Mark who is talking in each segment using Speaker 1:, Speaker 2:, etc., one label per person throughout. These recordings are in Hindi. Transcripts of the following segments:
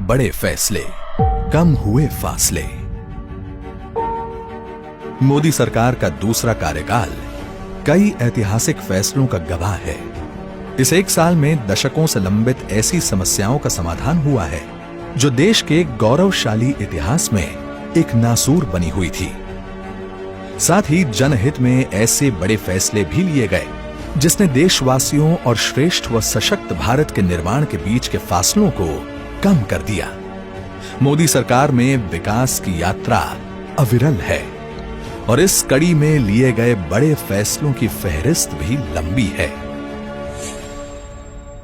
Speaker 1: बड़े फैसले, कम हुए फासले। मोदी सरकार का दूसरा कार्यकाल कई ऐतिहासिक फैसलों का गवाह है। इस एक साल में दशकों से लंबित ऐसी समस्याओं का समाधान हुआ है जो देश के गौरवशाली इतिहास में एक नासूर बनी हुई थी। साथ ही जनहित में ऐसे बड़े फैसले भी लिए गए जिसने देशवासियों और श्रेष्ठ व सशक्त भारत के निर्माण के बीच के फासलों को कम कर दिया। मोदी सरकार में विकास की यात्रा अविरल है और इस कड़ी में लिए गए बड़े फैसलों की फहरिस्त भी लंबी है।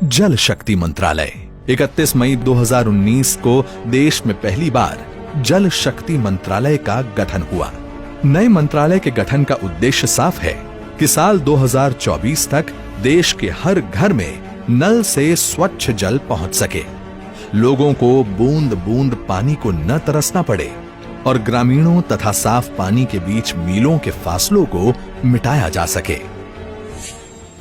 Speaker 1: जल शक्ति मंत्रालय 31 मई 2019 को देश में पहली बार जल शक्ति मंत्रालय का गठन हुआ। नए मंत्रालय के गठन का उद्देश्य साफ है कि साल 2024 तक देश के हर घर में नल से स्वच्छ जल पहुंच सके, लोगों को बूंद बूंद पानी को न तरसना पड़े और ग्रामीणों तथा साफ पानी के बीच मीलों के फासलों को मिटाया जा सके।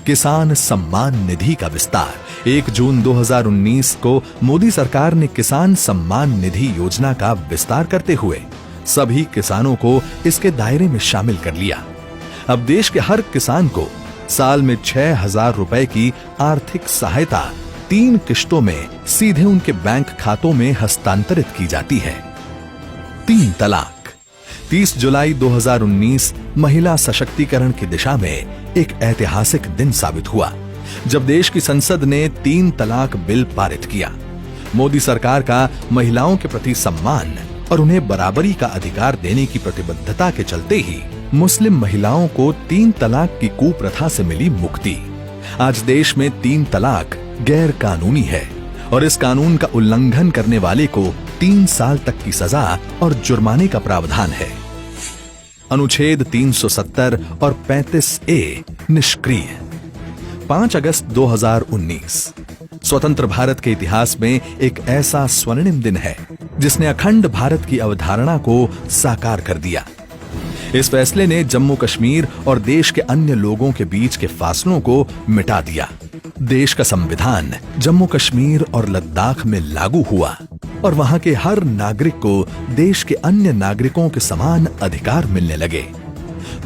Speaker 1: किसान सम्मान निधि का विस्तार 1 जून 2019 को मोदी सरकार ने किसान सम्मान निधि योजना का विस्तार करते हुए सभी किसानों को इसके दायरे में शामिल कर लिया। अब देश के हर किसान को साल में 6,000 रुपए की आर्थिक सहायता 3 किश्तों में सीधे उनके बैंक खातों में हस्तांतरित की जाती है। 3 तलाक 30 जुलाई 2019 महिला सशक्तिकरण की दिशा में एक ऐतिहासिक दिन साबित हुआ जब देश की संसद ने 3 तलाक बिल पारित किया। मोदी सरकार का महिलाओं के प्रति सम्मान और उन्हें बराबरी का अधिकार देने की प्रतिबद्धता के चलते ही मुस्लिम महिलाओं को 3 तलाक की कुप्रथा से मिली मुक्ति। आज देश में 3 तलाक गैर कानूनी है और इस कानून का उल्लंघन करने वाले को 3 साल तक की सजा और जुर्माने का प्रावधान है। अनुच्छेद 370 और 35A निष्क्रिय। 5 अगस्त 2019 स्वतंत्र भारत के इतिहास में एक ऐसा स्वर्णिम दिन है जिसने अखंड भारत की अवधारणा को साकार कर दिया। इस फैसले ने जम्मू कश्मीर और देश के अन्य लोगों के बीच के फासलों को मिटा दिया। देश का संविधान जम्मू कश्मीर और लद्दाख में लागू हुआ और वहां के हर नागरिक को देश के अन्य नागरिकों के समान अधिकार मिलने लगे।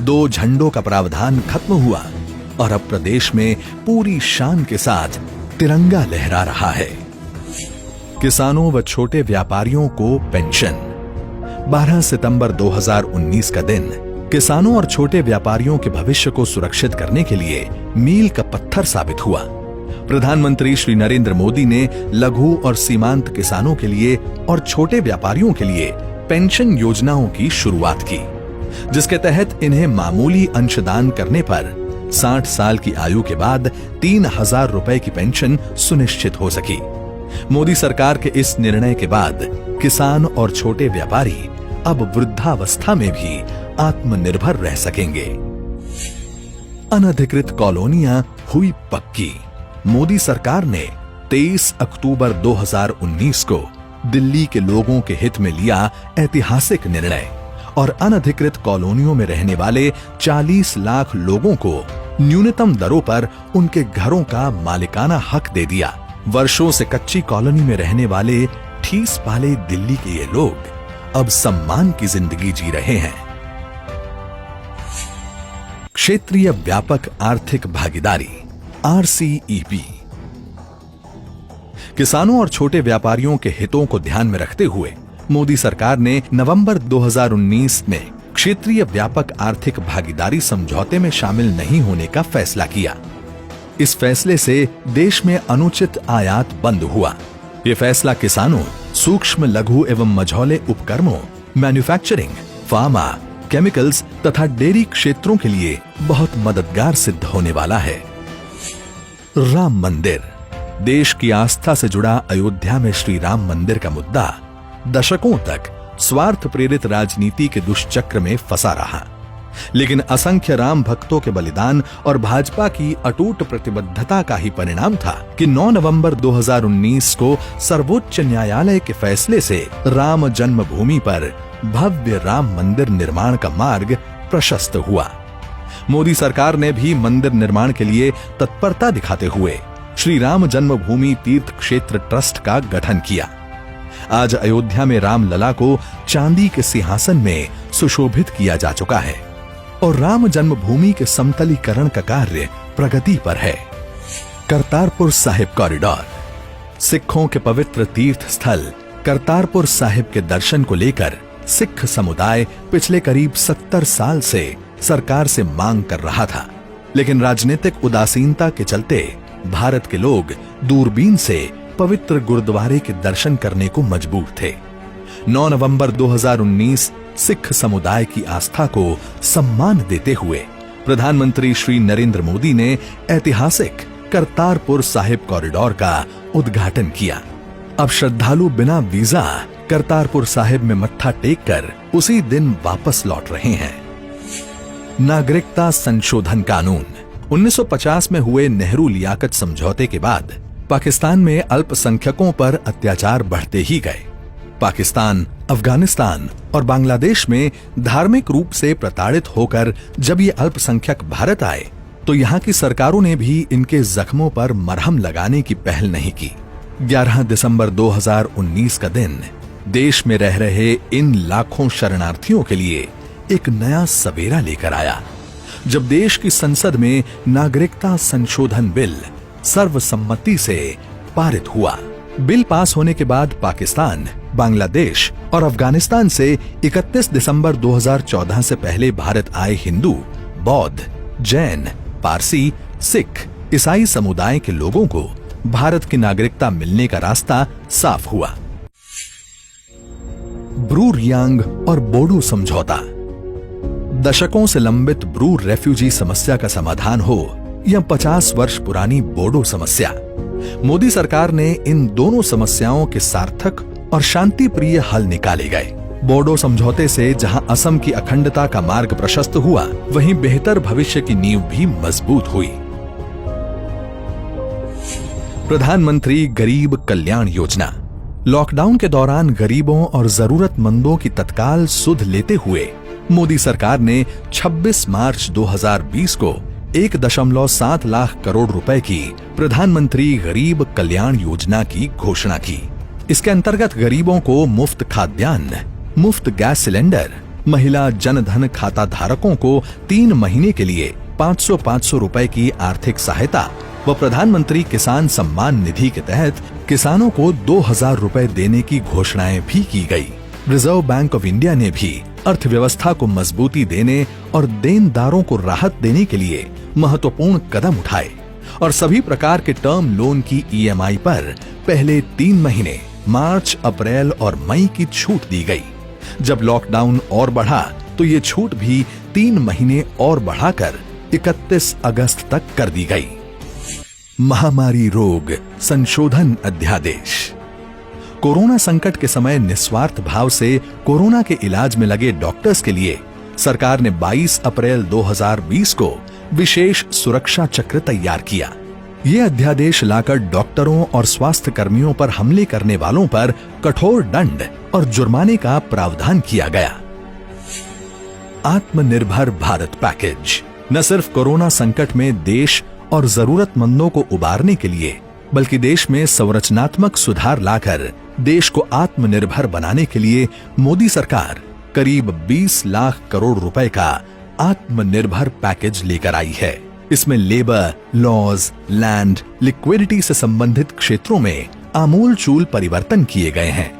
Speaker 1: 2 झंडों का प्रावधान खत्म हुआ और अब प्रदेश में पूरी शान के साथ तिरंगा लहरा रहा है। किसानों व छोटे व्यापारियों को पेंशन। 12 सितंबर 2019 का दिन किसानों और छोटे व्यापारियों के भविष्य को सुरक्षित करने के लिए मील का पत्थर साबित हुआ। प्रधानमंत्री श्री नरेंद्र मोदी ने लघु और सीमांत किसानों के लिए और छोटे व्यापारियों के लिए पेंशन योजनाओं की शुरुआत की, जिसके तहत इन्हें मामूली अंशदान करने पर 60 साल की आयु के बाद 3,000 रुपए की पेंशन सुनिश्चित हो सकी। मोदी सरकार के इस निर्णय के बाद किसान और छोटे व्यापारी अब वृद्धावस्था में भी आत्मनिर्भर रह सकेंगे। अनधिकृत कॉलोनियां हुई पक्की। मोदी सरकार ने 23 अक्टूबर 2019 को दिल्ली के लोगों के हित में लिया ऐतिहासिक निर्णय और अनधिकृत कॉलोनियों में रहने वाले 40 लाख लोगों को न्यूनतम दरों पर उनके घरों का मालिकाना हक दे दिया। वर्षों से कच्ची कॉलोनी में रहने वाले ठीस पाले दिल्ली के ये लोग अब सम्मान की जिंदगी जी रहे हैं। क्षेत्रीय व्यापक आर्थिक भागीदारी RCEP। किसानों और छोटे व्यापारियों के हितों को ध्यान में रखते हुए मोदी सरकार ने नवंबर 2019 में क्षेत्रीय व्यापक आर्थिक भागीदारी समझौते में शामिल नहीं होने का फैसला किया। इस फैसले से देश में अनुचित आयात बंद हुआ। ये फैसला किसानों, सूक्ष्म लघु एवं मझौले उपक्रमों, मैन्युफैक्चरिंग, फार्मा, केमिकल्स तथा डेयरी क्षेत्रों के लिए बहुत मददगार सिद्ध होने वाला है। राम मंदिर। देश की आस्था से जुड़ा अयोध्या में श्री राम मंदिर का मुद्दा दशकों तक स्वार्थ प्रेरित राजनीति के दुष्चक्र में फंसा रहा, लेकिन असंख्य राम भक्तों के बलिदान और भाजपा की अटूट प्रतिबद्धता का ही परिणाम था कि 9 नवंबर 2019 को सर्वोच्च न्यायालय के फैसले से राम जन्मभूमि पर भव्य राम मंदिर निर्माण का मार्ग प्रशस्त हुआ। मोदी सरकार ने भी मंदिर निर्माण के लिए तत्परता दिखाते हुए श्री राम जन्मभूमि तीर्थ क्षेत्र ट्रस्ट का गठन किया। आज अयोध्या में रामलला को चांदी के सिंहासन में सुशोभित किया जा चुका है और राम जन्मभूमि के समतलीकरण का कार्य प्रगति पर है। करतारपुर साहिब कॉरिडोर। सिखों के पवित्र तीर्थ स्थल करतारपुर साहिब के दर्शन को लेकर सिख समुदाय पिछले करीब 70 साल से सरकार से मांग कर रहा था, लेकिन राजनीतिक उदासीनता के चलते भारत के लोग दूरबीन से पवित्र गुरुद्वारे के दर्शन करने को मजबूर थे। 9 नवंबर 2019 सिख समुदाय की आस्था को सम्मान देते हुए प्रधानमंत्री श्री नरेंद्र मोदी ने ऐतिहासिक करतारपुर साहिब कॉरिडोर का उद्घाटन किया। अब श्रद्धालु बिना वीजा करतारपुर साहिब में मत्था टेक कर उसी दिन वापस लौट रहे हैं। नागरिकता संशोधन कानून। 1950 में हुए नेहरू लियाकत समझौते के बाद पाकिस्तान में अल्पसंख्यकों पर अत्याचार बढ़ते ही गए। पाकिस्तान, अफगानिस्तान और बांग्लादेश में धार्मिक रूप से प्रताड़ित होकर जब ये अल्पसंख्यक भारत आए तो यहाँ की सरकारों ने भी इनके जख्मों पर मरहम लगाने की पहल नहीं की। 11 दिसंबर 2019 का दिन देश में रह रहे इन लाखों शरणार्थियों के लिए एक नया सवेरा लेकर आया, जब देश की संसद में नागरिकता संशोधन बिल सर्वसम्मति से पारित हुआ। बिल पास होने के बाद पाकिस्तान, बांग्लादेश और अफगानिस्तान से 31 दिसंबर 2014 से पहले भारत आए हिंदू, बौद्ध, जैन, पारसी, सिख, ईसाई समुदाय के लोगों को भारत की नागरिकता मिलने का रास्ता साफ हुआ। ब्रू रियांग और बोडो समझौता। दशकों से लंबित ब्रू रेफ्यूजी समस्या का समाधान हो या 50 वर्ष पुरानी बोडो समस्या, मोदी सरकार ने इन दोनों समस्याओं के सार्थक और शांति प्रिय हल निकाले गए। बोडो समझौते से जहां असम की अखंडता का मार्ग प्रशस्त हुआ, वहीं बेहतर भविष्य की नींव भी मजबूत हुई। प्रधानमंत्री गरीब कल्याण योजना। लॉकडाउन के दौरान गरीबों और जरूरतमंदों की तत्काल सुध लेते हुए मोदी सरकार ने 26 मार्च 2020 को 1.7 लाख करोड़ रुपए की प्रधानमंत्री गरीब कल्याण योजना की घोषणा की। इसके अंतर्गत गरीबों को मुफ्त खाद्यान्न, मुफ्त गैस सिलेंडर, महिला जनधन खाता धारकों को 3 महीने के लिए 500 रुपए की आर्थिक सहायता व प्रधानमंत्री किसान सम्मान निधि के तहत किसानों को 2000 रुपए देने की घोषणाएं भी की गई। रिजर्व बैंक ऑफ इंडिया ने भी अर्थव्यवस्था को मजबूती देने और देनदारों को राहत देने के लिए महत्वपूर्ण कदम उठाए और सभी प्रकार के टर्म लोन की EMI पर पहले 3 महीने मार्च, अप्रैल और मई की छूट दी गई। जब लॉकडाउन और बढ़ा तो ये छूट भी 3 महीने और बढ़ाकर 31 अगस्त तक कर दी गई। महामारी रोग संशोधन अध्यादेश। कोरोना संकट के समय निस्वार्थ भाव से कोरोना के इलाज में लगे डॉक्टर्स के लिए सरकार ने 22 अप्रैल 2020 को विशेष सुरक्षा चक्र तैयार किया। ये अध्यादेश लाकर डॉक्टरों और स्वास्थ्य कर्मियों पर हमले करने वालों पर कठोर दंड और जुर्माने का प्रावधान किया गया। आत्मनिर्भर भारत पैकेज न सिर्फ कोरोना संकट में देश और जरूरतमंदों को उबारने के लिए, बल्कि देश में संरचनात्मक सुधार लाकर देश को आत्मनिर्भर बनाने के लिए मोदी सरकार करीब 20 लाख करोड़ रुपए का आत्मनिर्भर पैकेज लेकर आई है। इसमें लेबर, लॉज, लैंड, लिक्विडिटी से संबंधित क्षेत्रों में आमूलचूल परिवर्तन किए गए हैं।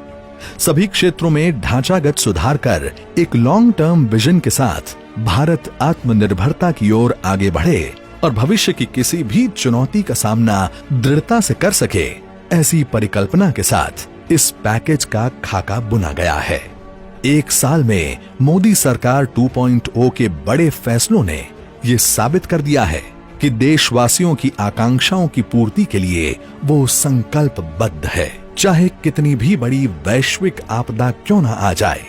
Speaker 1: सभी क्षेत्रों में ढांचागत सुधार कर एक लॉन्ग टर्म विजन के साथ भारत आत्मनिर्भरता की ओर आगे बढ़े और भविष्य की किसी भी चुनौती का सामना दृढ़ता से कर सके, ऐसी परिकल्पना के साथ इस पैकेज का खाका बुना गया है। 1 साल में मोदी सरकार 2.0 के बड़े फैसलों ने ये साबित कर दिया है कि देशवासियों की आकांक्षाओं की पूर्ति के लिए वो संकल्पबद्ध है। चाहे कितनी भी बड़ी वैश्विक आपदा क्यों न आ जाए,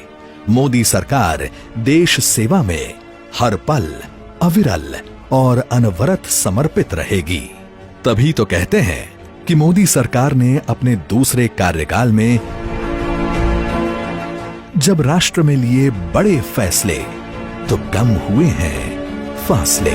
Speaker 1: मोदी सरकार देश सेवा में हर पल अविरल और अनवरत समर्पित रहेगी। तभी तो कहते हैं कि मोदी सरकार ने अपने दूसरे कार्यकाल में जब राष्ट्र में लिए बड़े फैसले तो कम हुए हैं फासले।